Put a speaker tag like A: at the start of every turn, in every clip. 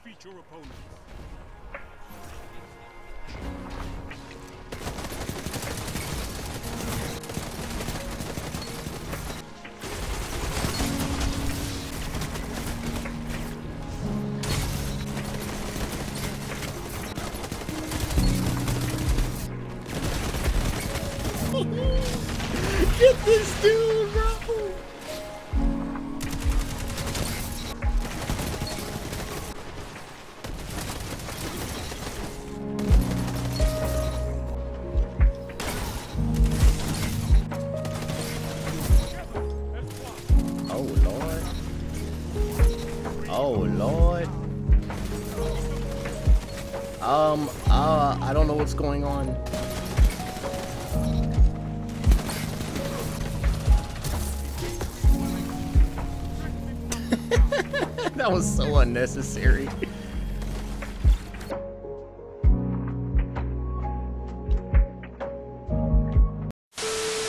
A: defeat your opponents.
B: Get this dude, bro! Oh, Lord. Oh, Lord. I don't know what's going on. That was so unnecessary.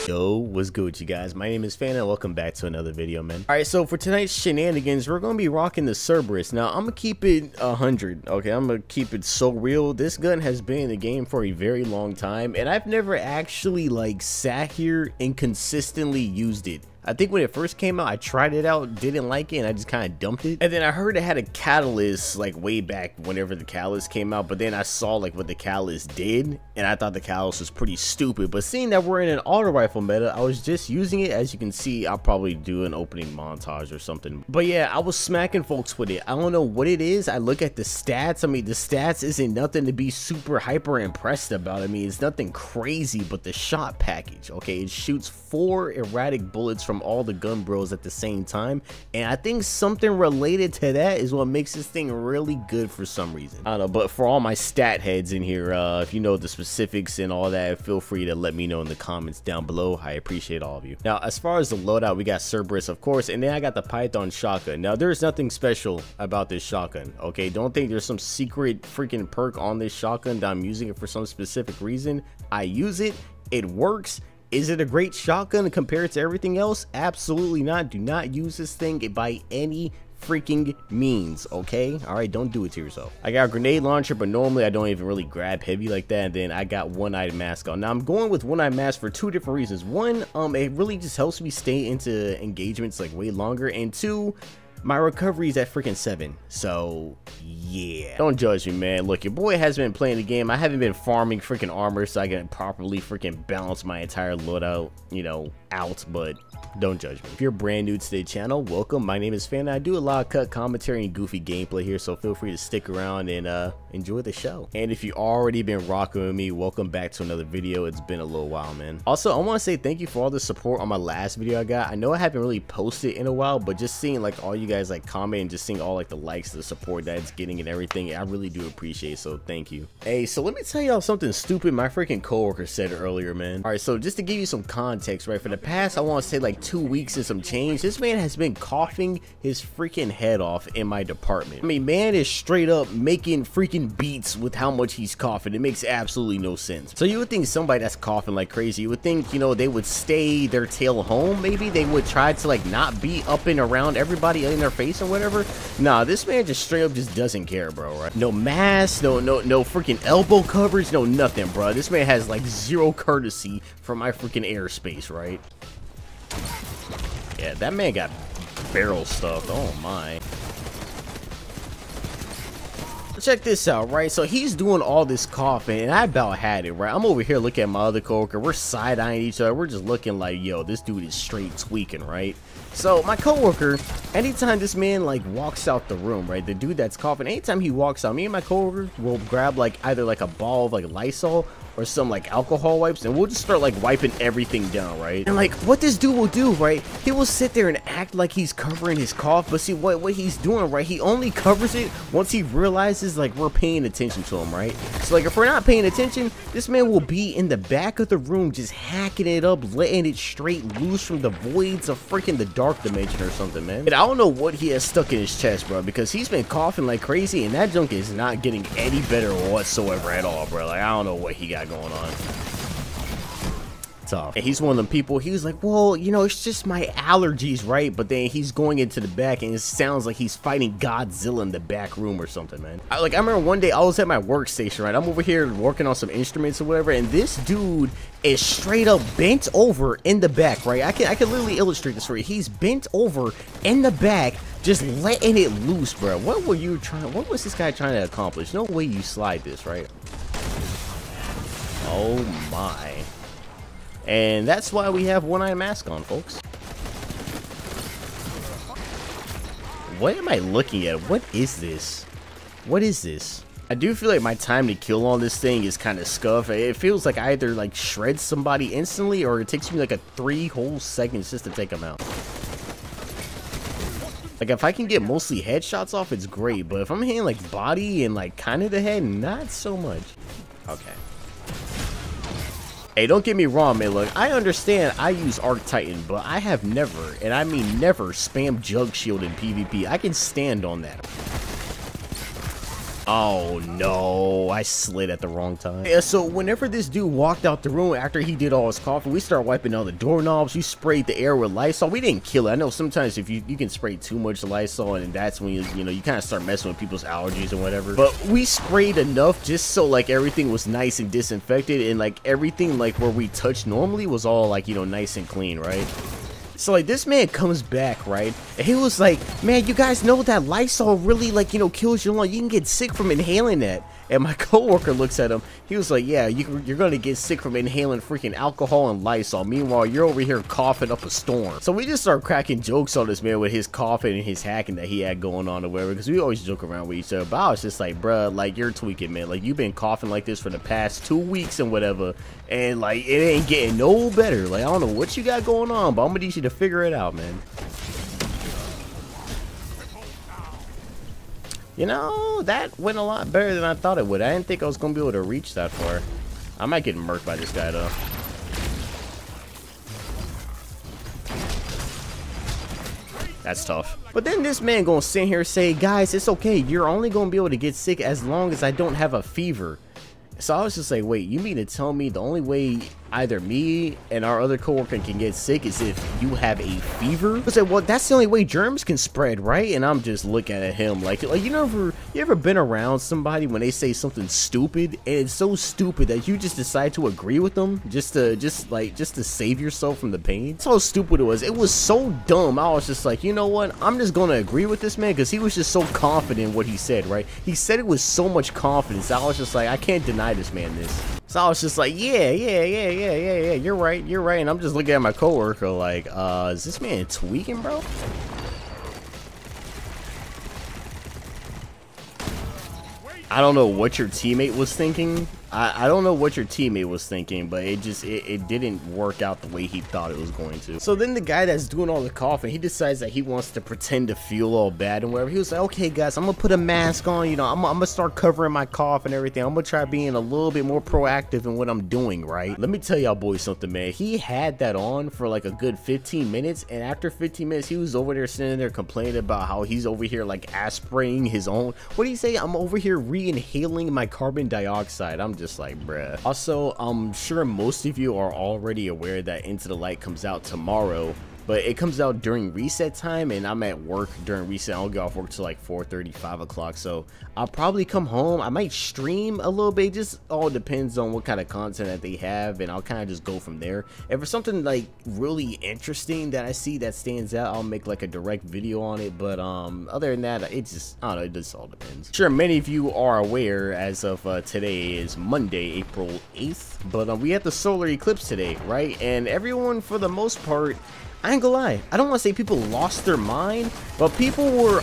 B: Yo, what's good with you guys? My name is Fan and welcome back to another video, man. Alright, so for tonight's shenanigans, we're gonna be rocking the Cerberus. Now, I'm gonna keep it 100, okay? I'm gonna keep it so real. This gun has been in the game for a very long time, and I've never actually, like, sat here and consistently used it. I think when it first came out, I tried it out, didn't like it, and I just kind of dumped it. And then I heard it had a catalyst, like, way back whenever the catalyst came out, but then I saw, like, what the catalyst did, and I thought the catalyst was pretty stupid. But seeing that we're in an auto rifle meta, I was just using it. As you can see, I'll probably do an opening montage or something. But yeah, I was smacking folks with it. I don't know what it is. I look at the stats. I mean, the stats isn't nothing to be super hyper impressed about. I mean, it's nothing crazy, but the shot package, okay? It shoots 4 erratic bullets from all the gun bros at the same time, and I think something related to that is what makes this thing really good for some reason. I don't know, but for all my stat heads in here, if you know the specifics and all that, feel free to let me know in the comments down below. I appreciate all of you. Now, as far as the loadout, we got Cerberus, of course, and then I got the Python shotgun. Now, there's nothing special about this shotgun, okay? Don't think there's some secret freaking perk on this shotgun that I'm using it for some specific reason. I use it, it works. Is it a great shotgun compared to everything else? Absolutely not. Do not use this thing by any freaking means, okay? All right, don't do it to yourself. I got a grenade launcher, but normally I don't even really grab heavy like that. And then I got one-eyed mask on. Now I'm going with one-eyed mask for 2 different reasons. One, it really just helps me stay into engagements like way longer, and 2, my recovery is at freaking 7, so yeah. Don't judge me, man. Look, your boy has been playing the game. I haven't been farming freaking armor so I can properly freaking balance my entire loadout, you know, out, but don't judge me. If you're brand new to the channel, welcome. My name is Fan. I do a lot of cut commentary and goofy gameplay here, so feel free to stick around and enjoy the show. And if you've already been rocking with me, welcome back to another video. It's been a little while, man. Also, I want to say thank you for all the support on my last video I got. I know I haven't really posted in a while, but just seeing like all you guys like comment and just seeing all like the likes, the support that it's getting and everything, I really do appreciate it, so thank you. Hey, so let me tell y'all something stupid my freaking coworker said earlier, man. All right, so just to give you some context, right, for the past, I want to say like 2 weeks and some change, this man has been coughing his freaking head off in my department. I mean, man is straight up making freaking beats with how much he's coughing. It makes absolutely no sense. So you would think somebody that's coughing like crazy, you would think, you know, they would stay their tail home. Maybe they would try to like not be up and around everybody in their face or whatever. Nah, this man just straight up just doesn't care, bro, right? No mask, no freaking elbow coverage, no nothing, bro. This man has like 0 courtesy for my freaking airspace, right? Yeah, that man got barrel stuffed. Oh my. Check this out, right? So he's doing all this coughing and I about had it, right? I'm over here looking at my other coworker. We're side-eyeing each other. We're just looking like, yo, this dude is straight tweaking, right? So my coworker, anytime this man like walks out the room, right, the dude that's coughing, anytime he walks out, me and my coworker will grab like either like a ball of like Lysol or some like alcohol wipes, and we'll just start like wiping everything down, right? And like what this dude will do, right, he will sit there and act like he's covering his cough, but see what he's doing, right, he only covers it once he realizes like we're paying attention to him, right? So like if we're not paying attention, this man will be in the back of the room just hacking it up, letting it straight loose from the voids of freaking the dark dimension or something, man. And I don't know what he has stuck in his chest, bro, because he's been coughing like crazy and that junk is not getting any better whatsoever at all, bro. Like I don't know what he got going on. popped off. And he's one of them people, he was like, well, you know, it's just my allergies, right? But then he's going into the back and it sounds like he's fighting Godzilla in the back room or something, man. I remember one day I was at my workstation, right? I'm over here working on some instruments or whatever, and this dude is straight up bent over in the back, right? I can literally illustrate this for you. He's bent over in the back, just letting it loose, bro. What was this guy trying to accomplish? No way you slide this, right? Oh my. And that's why we have one-eye mask on, folks. What am I looking at? What is this? What is this? I do feel like my time to kill on this thing is kind of scuffed. It feels like I either like shred somebody instantly or it takes me like 3 whole seconds just to take them out. Like if I can get mostly headshots off, it's great. But if I'm hitting like body and like kind of the head, not so much. Okay. Hey, don't get me wrong, man. Look, I understand I use Arc Titan, but I have never, and I mean never, spam Jug Shield in PvP. I can stand on that. Oh no, I slid at the wrong time. Yeah, so whenever this dude walked out the room after he did all his coughing, we started wiping all the doorknobs. We sprayed the air with Lysol. We didn't kill it. I know sometimes if you can spray too much Lysol, and that's when you know you kind of start messing with people's allergies and whatever. But we sprayed enough just so like everything was nice and disinfected, and like everything like where we touched normally was all like, you know, nice and clean, right? So like this man comes back, right, and he was like, man, you guys know that Lysol really, like, you know, kills your lung. You can get sick from inhaling that. And my coworker looks at him. He was like, yeah, you're gonna get sick from inhaling freaking alcohol and Lysol. Meanwhile, you're over here coughing up a storm. So we just start cracking jokes on this man with his coughing and his hacking that he had going on or whatever, because we always joke around with each other. But I was just like, bruh, like, you're tweaking, man. Like, you've been coughing like this for the past 2 weeks and whatever, and like it ain't getting no better. Like, I don't know what you got going on, but I'm gonna need you to figure it out, man. You know, that went a lot better than I thought it would. I didn't think I was going to be able to reach that far. I might get murked by this guy, though. That's tough. But then this man going to sit here and say, guys, it's okay. You're only going to be able to get sick as long as I don't have a fever. So I was just like, wait, you mean to tell me the only way either me and our other coworker can get sick is if you have a fever? I said, well, that's the only way germs can spread, right? And I'm just looking at him like you ever been around somebody when they say something stupid and it's so stupid that you just decide to agree with them just to save yourself from the pain? That's how stupid it was. It was so dumb. I was just like, you know what? I'm just gonna agree with this man because he was just so confident in what he said, right? He said it with so much confidence. I was just like, I can't deny this man this. So I was just like, yeah, you're right. And I'm just looking at my coworker like, is this man tweaking, bro? I don't know what your teammate was thinking. I don't know what your teammate was thinking, but it didn't work out the way he thought it was going to. So then the guy that's doing all the coughing, he decides that he wants to pretend to feel all bad and whatever. He was like, okay guys, I'm gonna put a mask on, you know, I'm gonna start covering my cough and everything. I'm gonna try being a little bit more proactive in what I'm doing, right? Let me tell y'all boys something, man. He had that on for like a good 15 minutes, and after 15 minutes, he was over there sitting there complaining about how he's over here like aspirating his own, what do you say? I'm over here re-inhaling my carbon dioxide. I'm just like, bruh. Also, I'm sure most of you are already aware that Into the Light comes out tomorrow, but it comes out during reset time, and I'm at work during reset. I'll get off work till like 4:30, 5 o'clock, so I'll probably come home. I might stream a little bit, just all depends on what kind of content that they have, and I'll kind of just go from there. If it's something like really interesting that I see that stands out, I'll make like a direct video on it, but other than that, it just, I don't know, it just all depends. Sure, many of you are aware as of today is Monday, April 8th, but we had the solar eclipse today, right? And everyone, for the most part, I ain't gonna lie, I don't want to say people lost their mind, but people were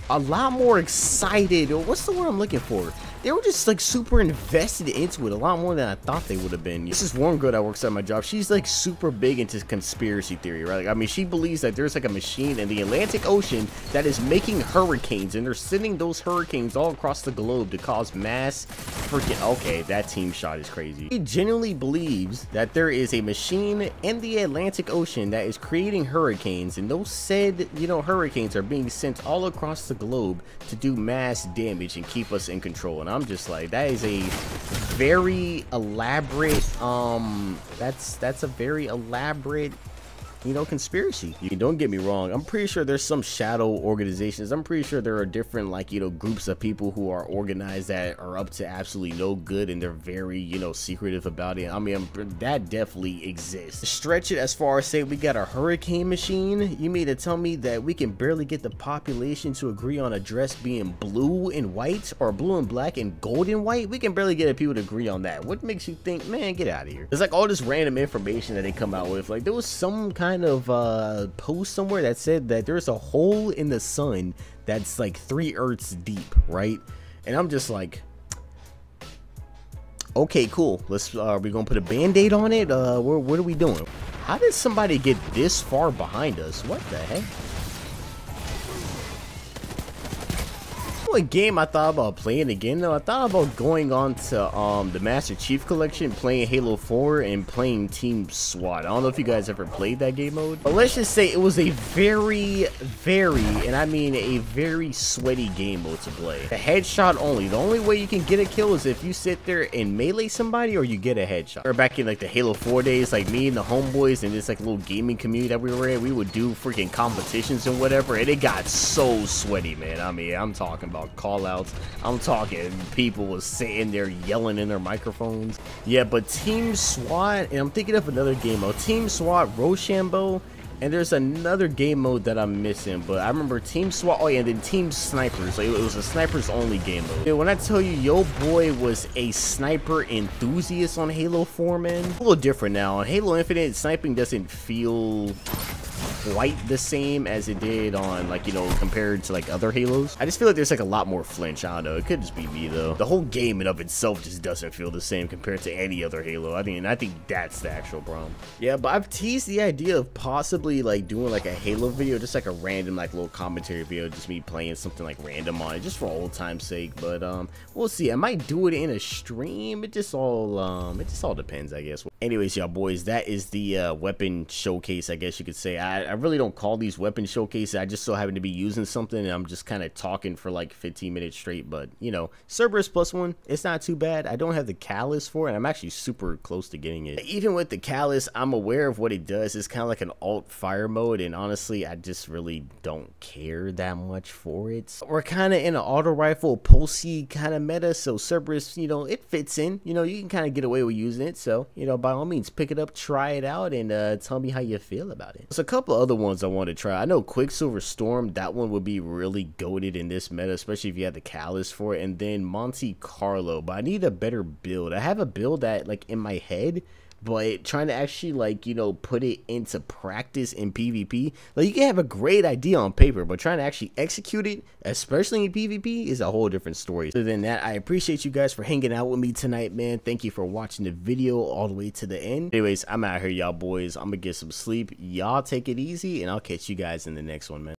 B: a lot more excited, or what's the word I'm looking for? They were just like super invested into it, a lot more than I thought they would have been. This is one girl that works at my job. She's like super big into conspiracy theory, right? Like, I mean, she believes that there's like a machine in the Atlantic Ocean that is making hurricanes, and they're sending those hurricanes all across the globe to cause mass freaking, okay, that team shot is crazy. She genuinely believes that there is a machine in the Atlantic Ocean that is creating hurricanes, and those said, you know, hurricanes are being sent all across the globe to do mass damage and keep us in control. And on. I'm just like, that is a very elaborate, that's a very elaborate, you know, conspiracy. You don't get me wrong, I'm pretty sure there's some shadow organizations. I'm pretty sure there are different, like, you know, groups of people who are organized that are up to absolutely no good, and they're very, you know, secretive about it. I mean, that definitely exists. Stretch it as far as say we got a hurricane machine. You mean to tell me that we can barely get the population to agree on a dress being blue and white, or blue and black and gold and white? We can barely get people to agree on that. What makes you think, man, get out of here? There's like all this random information that they come out with. Like, there was some kind of post somewhere that said that there's a hole in the sun that's like 3 Earths deep, right? And I'm just like, okay, cool. Let's we gonna put a band-aid on it? What are we doing? How did somebody get this far behind us? What the heck? What game I thought about playing again though? I thought about going on to the Master Chief Collection, playing Halo 4 and playing Team SWAT. I don't know if you guys ever played that game mode, but let's just say it was a very, and I mean a very sweaty game mode to play. The headshot only. The only way you can get a kill is if you sit there and melee somebody, or you get a headshot. Or back in like the Halo 4 days, like me and the homeboys and this like little gaming community that we were in, we would do freaking competitions and whatever, and it got so sweaty, man. I mean, I'm talking about call outs. I'm talking people was sitting there yelling in their microphones. Yeah, but Team SWAT, and I'm thinking of another game mode, Team SWAT Rochambeau, and there's another game mode that I'm missing, but I remember Team SWAT. Oh yeah, and then Team Snipers. Like, it was a snipers only game mode. Yeah, when I tell you, yo boy was a sniper enthusiast on Halo 4, man. A little different now. On Halo Infinite, sniping doesn't feel quite the same as it did on, like, you know, compared to like other Halos. I just feel like there's like a lot more flinch. I don't know, it could just be me though. The whole game in of itself just doesn't feel the same compared to any other Halo. I think that's the actual problem. Yeah, but I've teased the idea of possibly like doing like a Halo video, just like a random like little commentary video, just me playing something like random on it, just for old time's sake. But we'll see. I might do it in a stream. It just all depends, I guess. Anyways, y'all boys, that is the weapon showcase, I guess you could say. I really don't call these weapon showcases. I just so happen to be using something, and I'm just kind of talking for like 15 minutes straight. But you know, Cerberus +1, it's not too bad. I don't have the callus for it, and I'm actually super close to getting it. Even with the callus, I'm aware of what it does. It's kind of like an alt fire mode, and honestly, I just really don't care that much for it. We're kind of in an auto rifle pulsey kind of meta, so Cerberus, you know, it fits in. You know, you can kind of get away with using it. So, you know, by all means, pick it up, try it out, and tell me how you feel about it. There's a couple other ones I want to try. I know Quicksilver Storm, that one would be really goated in this meta, especially if you had the callus for it. And then Monte Carlo, but I need a better build. I have a build that like in my head, but trying to actually, like, you know, put it into practice in PvP, like, you can have a great idea on paper, but trying to actually execute it, especially in PvP, is a whole different story. Other than that, I appreciate you guys for hanging out with me tonight, man. Thank you for watching the video all the way to the end. Anyways, I'm out here, y'all boys. I'm gonna get some sleep. Y'all take it easy, and I'll catch you guys in the next one, man.